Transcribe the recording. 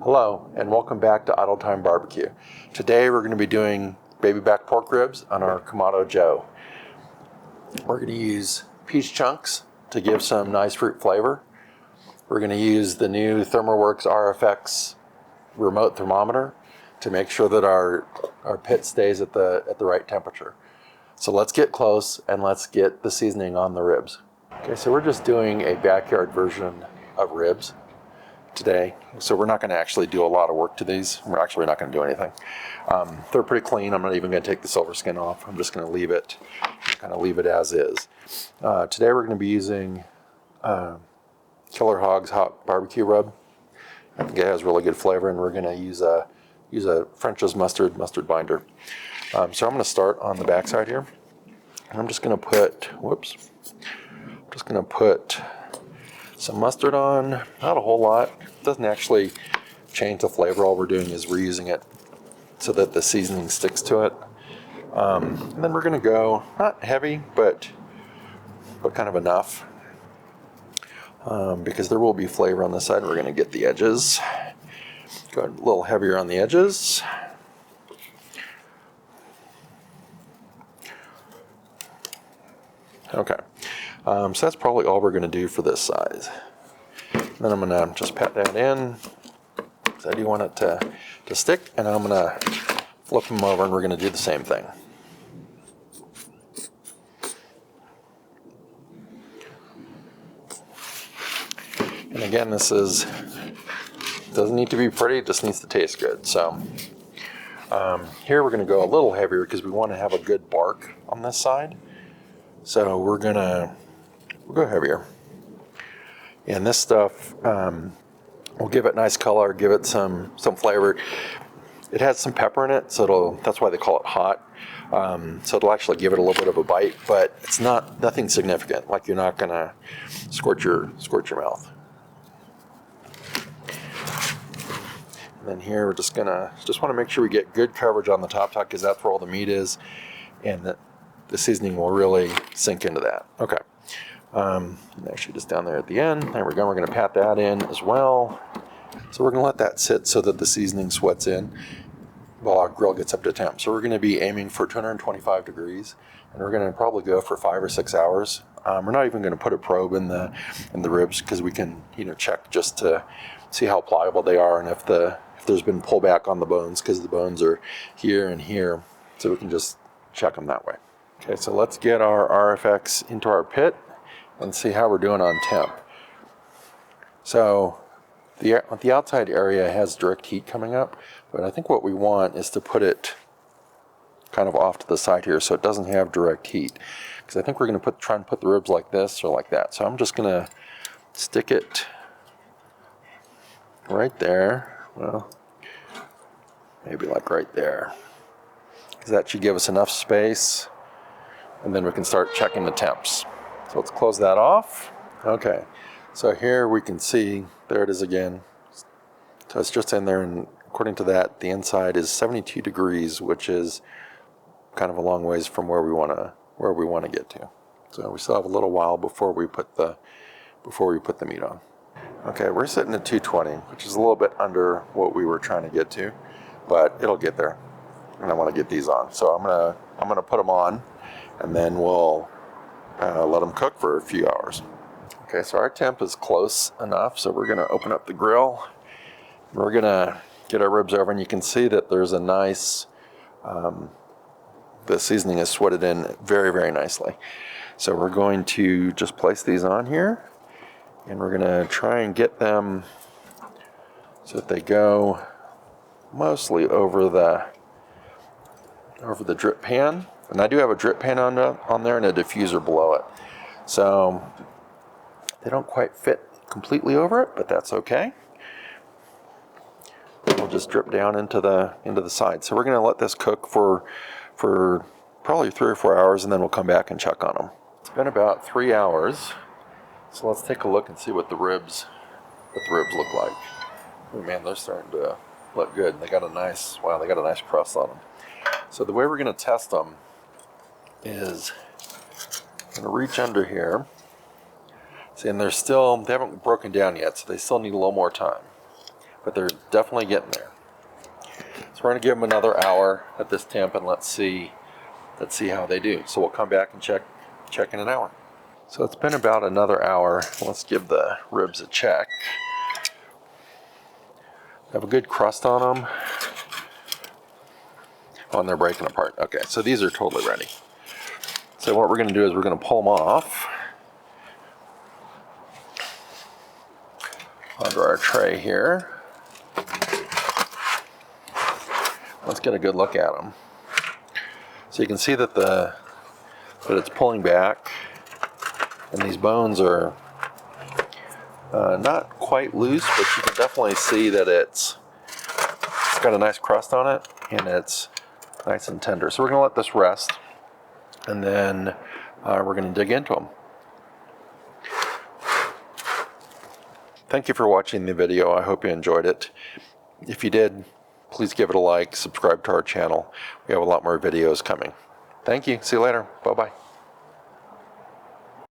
Hello, and welcome back to Idle Time Barbecue. Today we're going to be doing baby back pork ribs on our Kamado Joe. We're going to use peach chunks to give some nice fruit flavor. We're going to use the new Thermoworks RFX remote thermometer to make sure that our pit stays at the right temperature. So let's get close and let's get the seasoning on the ribs. Okay, so we're just doing a backyard version of ribs today, so we're not going to actually do a lot of work to these. We're actually not going to do anything. They're pretty clean. I'm not even going to take the silver skin off. I'm just going to leave it as is. Today we're going to be using Killer Hog's hot barbecue rub. I think it has really good flavor, and we're going to use a French's mustard binder. So I'm going to start on the back side here. I'm just going to put some mustard on, not a whole lot. It doesn't actually change the flavor. All we're doing is reusing it so that the seasoning sticks to it. And then we're going to go, not heavy, but kind of enough, because there will be flavor on this side. We're going to get the edges. Go a little heavier on the edges. Okay. So that's probably all we're going to do for this size. And then I'm going to just pat that in, because I do want it to stick, and I'm going to flip them over and we're going to do the same thing. And again, this doesn't need to be pretty, it just needs to taste good. So here we're going to go a little heavier because we want to have a good bark on this side. So we'll go heavier. And this stuff will give it nice color, give it some flavor. It has some pepper in it, so that's why they call it hot. So it'll actually give it a little bit of a bite, but it's nothing significant. Like, you're not gonna scorch your mouth. And then here we're just want to make sure we get good coverage on the top because that's where all the meat is, and that the seasoning will really sink into that. Okay. Actually, just down there at the end. There we go. We're going to pat that in as well. So we're going to let that sit so that the seasoning sweats in while our grill gets up to temp. So we're going to be aiming for 225 degrees, and we're going to probably go for 5 or 6 hours. We're not even going to put a probe in the ribs because we can check just to see how pliable they are and if there's been pullback on the bones, because the bones are here and here. So we can just check them that way. Okay, so let's get our RFX into our pit and see how we're doing on temp. So the outside area has direct heat coming up, but I think what we want is to put it kind of off to the side here so it doesn't have direct heat. Because I think we're going to try and put the ribs like this or like that. So I'm just going to stick it right there. Well, maybe like right there, because that should give us enough space, and then we can start checking the temps. So let's close that off. Okay, so here we can see, there it is again. So it's just in there, and according to that, the inside is 72 degrees, which is kind of a long ways from where we want to get to. So we still have a little while before we put the meat on. Okay, we're sitting at 220, which is a little bit under what we were trying to get to, but it'll get there. And I want to get these on, so I'm gonna put them on, and then we'll let them cook for a few hours. Okay, so our temp is close enough, so we're gonna open up the grill. We're gonna get our ribs over, and you can see that there's a nice, the seasoning is sweated in very, very nicely. So we're going to just place these on here, and we're gonna try and get them so that they go mostly over the drip pan. And I do have a drip pan on there and a diffuser below it. So they don't quite fit completely over it, but that's okay. We'll just drip down into the side. So we're going to let this cook for probably 3 or 4 hours, and then we'll come back and check on them. It's been about 3 hours. So let's take a look and see what the ribs look like. Oh man, they're starting to look good. They got a nice crust on them. So the way we're going to test them is I'm going to reach under here. See, and they haven't broken down yet, so they still need a little more time. but they're definitely getting there. So we're going to give them another hour at this temp, and let's see how they do. So we'll come back and check in an hour. So it's been about another hour. Let's give the ribs a check. They have a good crust on them. Oh, and they're breaking apart. Okay, so these are totally ready. So what we're going to do is we're going to pull them off onto our tray here. Let's get a good look at them. So you can see that it's pulling back, and these bones are not quite loose, but you can definitely see that it's got a nice crust on it, and it's nice and tender. So we're going to let this rest, and then we're going to dig into them. Thank you for watching the video. I hope you enjoyed it. If you did, please give it a like, subscribe to our channel. We have a lot more videos coming. Thank you. See you later. Bye-bye.